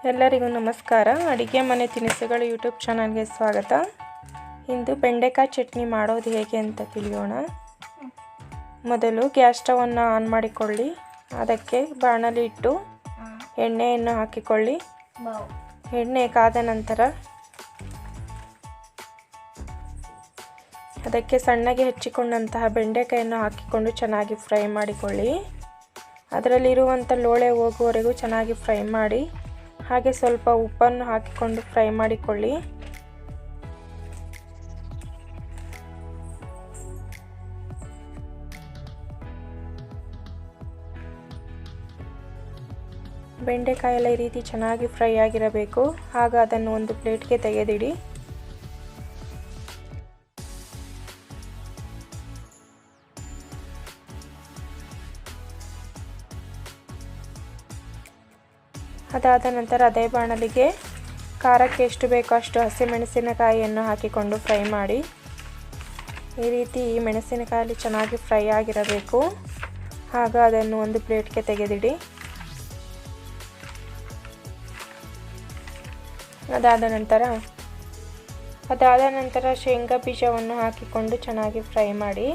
ಎಲ್ಲರಿಗೂ ನಮಸ್ಕಾರ. ಅಡಿಗೆ ಮನೆ ತಿನಿಸುಗಳು ಯೂಟ್ಯೂಬ್ ಚಾನಲ್ಗೆ ಸ್ವಾಗತ. ಇಂದು ಬೆಂಡೆಕಾಯಿ ಚಟ್ನಿ ಮಾಡೋದು ಹೇಗೆ ಅಂತ ತಿಳಿಯೋಣ. ಮೊದಲು ಗ್ಯಾಸ್ ಸ್ಟವನ್ನು ಆನ್ ಮಾಡಿಕೊಳ್ಳಿ. ಅದಕ್ಕೆ ಬಾಣಲಿ ಇಟ್ಟು ಎಣ್ಣೆಯನ್ನು ಹಾಕಿಕೊಳ್ಳಿ. ಎಣ್ಣೆ ಕಾದ ನಂತರ ಅದಕ್ಕೆ ಸಣ್ಣಗೆ ಹೆಚ್ಚಿಕೊಂಡಂತಹ ಬೆಂಡೆಕಾಯನ್ನು ಹಾಕಿಕೊಂಡು ಚೆನ್ನಾಗಿ ಫ್ರೈ ಮಾಡಿಕೊಳ್ಳಿ. ಅದರಲ್ಲಿರುವಂಥ ಲೋಳೆ ಹೋಗುವವರೆಗೂ ಚೆನ್ನಾಗಿ ಫ್ರೈ ಮಾಡಿ. ಹಾಗೆ ಸ್ವಲ್ಪ ಉಪ್ಪನ್ನು ಹಾಕಿಕೊಂಡು ಫ್ರೈ ಮಾಡಿಕೊಳ್ಳಿ. ಬೆಂಡೆಕಾಯಿ ಎಲ್ಲ ಈ ರೀತಿ ಚೆನ್ನಾಗಿ ಫ್ರೈ ಆಗಿರಬೇಕು. ಆಗ ಅದನ್ನು ಒಂದು ಪ್ಲೇಟ್ಗೆ ತೆಗೆದಿಡಿ. ಅದಾದ ನಂತರ ಅದೇ ಬಾಣಲಿಗೆ ಖಾರಕ್ಕೆ ಎಷ್ಟು ಬೇಕೋ ಅಷ್ಟು ಹಸಿಮೆಣಸಿನಕಾಯಿಯನ್ನು ಹಾಕಿಕೊಂಡು ಫ್ರೈ ಮಾಡಿ. ಈ ರೀತಿ ಮೆಣಸಿನಕಾಯಲ್ಲಿ ಚೆನ್ನಾಗಿ ಫ್ರೈ ಆಗಿರಬೇಕು. ಆಗ ಅದನ್ನು ಒಂದು ಪ್ಲೇಟ್ಗೆ ತೆಗೆದಿಡಿ. ಅದಾದ ನಂತರ ಶೇಂಗಾ ಬೀಜವನ್ನು ಹಾಕಿಕೊಂಡು ಚೆನ್ನಾಗಿ ಫ್ರೈ ಮಾಡಿ.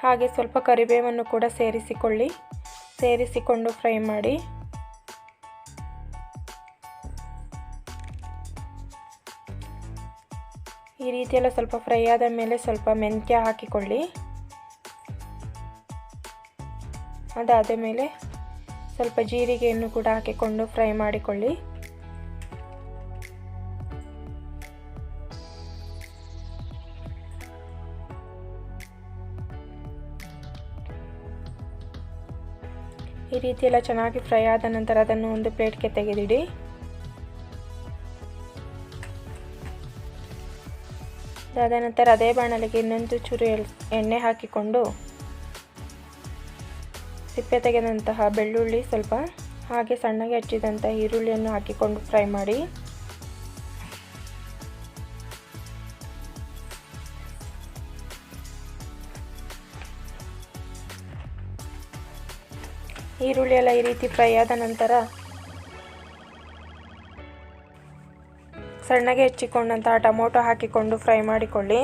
ಹಾಗೆ ಸ್ವಲ್ಪ ಕರಿಬೇವನ್ನು ಕೂಡ ಸೇರಿಸಿಕೊಂಡು ಫ್ರೈ ಮಾಡಿ. ಈ ರೀತಿಯೆಲ್ಲ ಸ್ವಲ್ಪ ಫ್ರೈ ಆದ ಮೇಲೆ ಸ್ವಲ್ಪ ಮೆಂತ್ಯ ಹಾಕಿಕೊಳ್ಳಿ. ಅದಾದ ಮೇಲೆ ಸ್ವಲ್ಪ ಜೀರಿಗೆಯನ್ನು ಕೂಡ ಹಾಕಿಕೊಂಡು ಫ್ರೈ ಮಾಡಿಕೊಳ್ಳಿ. ಈ ರೀತಿ ಎಲ್ಲ ಚೆನ್ನಾಗಿ ಫ್ರೈ ಆದ ನಂತರ ಅದನ್ನು ಒಂದು ಪ್ಲೇಟ್ಗೆ ತೆಗೆದಿಡಿ. ಅದಾದ ನಂತರ ಅದೇ ಬಾಣಲಿಗೆ ಇನ್ನೊಂದು ಚೂರು ಎಣ್ಣೆ ಹಾಕಿಕೊಂಡು ಸಿಪ್ಪೆ ತೆಗೆದಂತಹ ಬೆಳ್ಳುಳ್ಳಿ ಸ್ವಲ್ಪ ಹಾಗೆ ಸಣ್ಣಗೆ ಹೆಚ್ಚಿದಂತಹ ಈರುಳ್ಳಿಯನ್ನು ಹಾಕಿಕೊಂಡು ಫ್ರೈ ಮಾಡಿ. ಈರುಳ್ಳಿ ಎಲ್ಲ ಈ ರೀತಿ ಫ್ರೈ ಆದ ನಂತರ ಸಣ್ಣಗೆ ಹೆಚ್ಚಿಕೊಂಡಂತಹ ಟೊಮೊಟೊ ಹಾಕಿಕೊಂಡು ಫ್ರೈ ಮಾಡಿಕೊಳ್ಳಿ.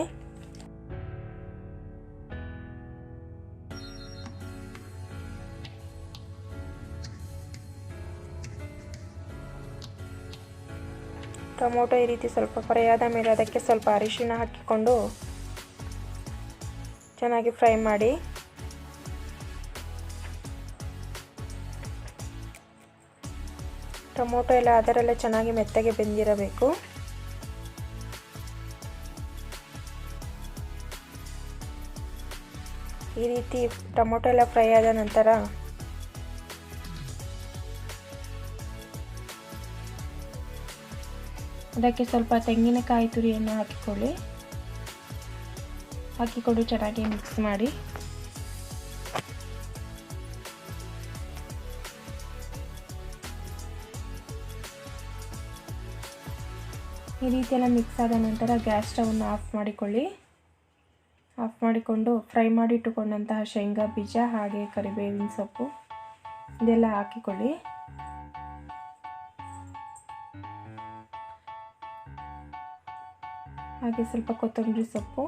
ಟೊಮೊಟೊ ಈ ರೀತಿ ಸ್ವಲ್ಪ ಫ್ರೈ ಆದ ಮೇಲೆ ಅದಕ್ಕೆ ಸ್ವಲ್ಪ ಅರಿಶಿನ ಹಾಕಿಕೊಂಡು ಚೆನ್ನಾಗಿ ಫ್ರೈ ಮಾಡಿ. ಟೊಮೊಟೊ ಎಲ್ಲ ಅದರಲ್ಲೇ ಚೆನ್ನಾಗಿ ಮೆತ್ತಗೆ ಬೆಂದಿರಬೇಕು. ಈ ರೀತಿ ಟೊಮೊಟೊ ಎಲ್ಲ ಫ್ರೈ ಆದ ನಂತರ ಅದಕ್ಕೆ ಸ್ವಲ್ಪ ತೆಂಗಿನಕಾಯಿ ತುರಿಯನ್ನು ಹಾಕಿಕೊಂಡು ಚೆನ್ನಾಗಿ ಮಿಕ್ಸ್ ಮಾಡಿ. ಈ ರೀತಿಯೆಲ್ಲ ಮಿಕ್ಸ್ ಆದ ನಂತರ ಗ್ಯಾಸ್ ಸ್ಟವನ್ನು ಆಫ್ ಮಾಡಿಕೊಂಡು ಫ್ರೈ ಮಾಡಿ ಇಟ್ಟುಕೊಂಡಂತಹ ಶೇಂಗಾ ಬೀಜ ಹಾಗೆ ಕರಿಬೇವಿನ ಸೊಪ್ಪು ಇದೆಲ್ಲ ಹಾಕಿಕೊಳ್ಳಿ. ಹಾಗೆ ಸ್ವಲ್ಪ ಕೊತ್ತಂಬರಿ ಸೊಪ್ಪು,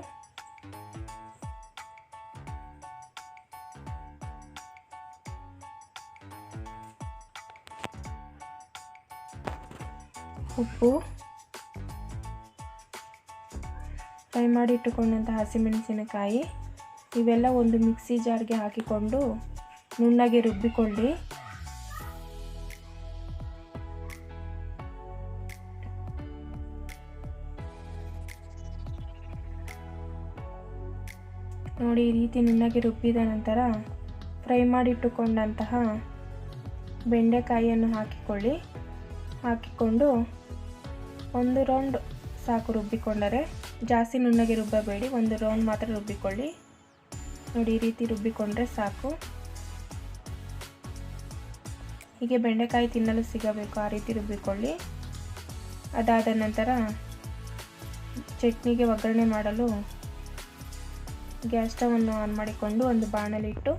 ಉಪ್ಪು, ಫ್ರೈ ಮಾಡಿ ಇಟ್ಟುಕೊಂಡಂತಹ ಹಸಿಮೆಣಸಿನಕಾಯಿ ಇವೆಲ್ಲ ಒಂದು ಮಿಕ್ಸಿ ಜಾರ್ಗೆ ಹಾಕಿಕೊಂಡು ನುಣ್ಣಗೆ ರುಬ್ಬಿಕೊಳ್ಳಿ. ನೋಡಿ, ಈ ರೀತಿ ನುಣ್ಣಗೆ ರುಬ್ಬಿದ ನಂತರ ಫ್ರೈ ಮಾಡಿ ಇಟ್ಟುಕೊಂಡಂತಹ ಬೆಂಡೆಕಾಯಿಯನ್ನು ಹಾಕಿಕೊಂಡು ಒಂದು ರೌಂಡ್ ಸಾಕು ರುಬ್ಬಿಕೊಂಡರೆ. ಜಾಸ್ತಿ ನುಣ್ಣಗೆ ರುಬ್ಬಬೇಡಿ, ಒಂದು ರೌಂಡ್ ಮಾತ್ರ ರುಬ್ಬಿಕೊಳ್ಳಿ. ನೋಡಿ, ಈ ರೀತಿ ರುಬ್ಬಿಕೊಂಡ್ರೆ ಸಾಕು. ಹೀಗೆ ಬೆಂಡೆಕಾಯಿ ತಿನ್ನಲು ಸಿಗಬೇಕು ಆ ರೀತಿ ರುಬ್ಬಿಕೊಳ್ಳಿ. ಅದಾದ ನಂತರ ಚಟ್ನಿಗೆ ಒಗ್ಗರಣೆ ಮಾಡಲು ಗ್ಯಾಸ್ ಸ್ಟವನ್ನು ಆನ್ ಮಾಡಿಕೊಂಡು ಒಂದು ಬಾಣಲಿ ಇಟ್ಟು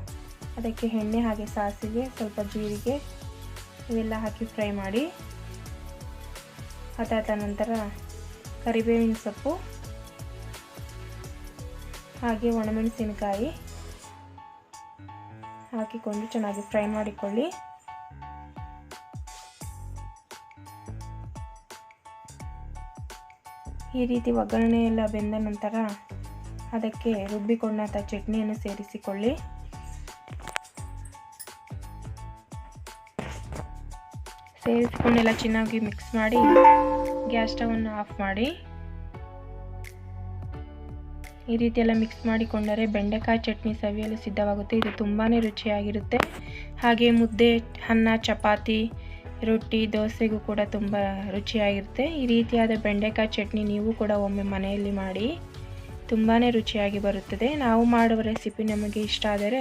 ಅದಕ್ಕೆ ಎಣ್ಣೆ ಹಾಗೆ ಸಾಸಿವೆ ಸ್ವಲ್ಪ ಜೀರಿಗೆ ಇವೆಲ್ಲ ಹಾಕಿ ಫ್ರೈ ಮಾಡಿ, ಅದಾದ ನಂತರ ಕರಿಬೇವಿನ ಸೊಪ್ಪು ಹಾಗೆ ಒಣಮೆಣಸಿನಕಾಯಿ ಹಾಕಿಕೊಂಡು ಚೆನ್ನಾಗಿ ಫ್ರೈ ಮಾಡಿಕೊಳ್ಳಿ. ಈ ರೀತಿ ಒಗ್ಗರಣೆ ಎಲ್ಲ ಬೆಂದ ನಂತರ ಅದಕ್ಕೆ ರುಬ್ಬಿಕೊಂಡಂಥ ಚಟ್ನಿಯನ್ನು ಸೇರಿಸಿಕೊಳ್ಳಿ. ಸೇರಿಸಿಕೊಂಡೆಲ್ಲ ಚೆನ್ನಾಗಿ ಮಿಕ್ಸ್ ಮಾಡಿ ಗ್ಯಾಸ್ ಸ್ಟವನ್ನು ಆಫ್ ಮಾಡಿ. ಈ ರೀತಿ ಎಲ್ಲ ಮಿಕ್ಸ್ ಮಾಡಿಕೊಂಡರೆ ಬೆಂಡೆಕಾಯಿ ಚಟ್ನಿ ಸವಿಯಲು ಸಿದ್ಧವಾಗುತ್ತೆ. ಇದು ತುಂಬಾ ರುಚಿಯಾಗಿರುತ್ತೆ. ಹಾಗೆ ಮುದ್ದೆ, ಅನ್ನ, ಚಪಾತಿ, ರೊಟ್ಟಿ, ದೋಸೆಗೂ ಕೂಡ ತುಂಬ ರುಚಿಯಾಗಿರುತ್ತೆ. ಈ ರೀತಿಯಾದ ಬೆಂಡೆಕಾಯಿ ಚಟ್ನಿ ನೀವು ಕೂಡ ಒಮ್ಮೆ ಮನೆಯಲ್ಲಿ ಮಾಡಿ, ತುಂಬಾ ರುಚಿಯಾಗಿ ಬರುತ್ತದೆ. ನಾವು ಮಾಡುವ ರೆಸಿಪಿ ನಮಗೆ ಇಷ್ಟ ಆದರೆ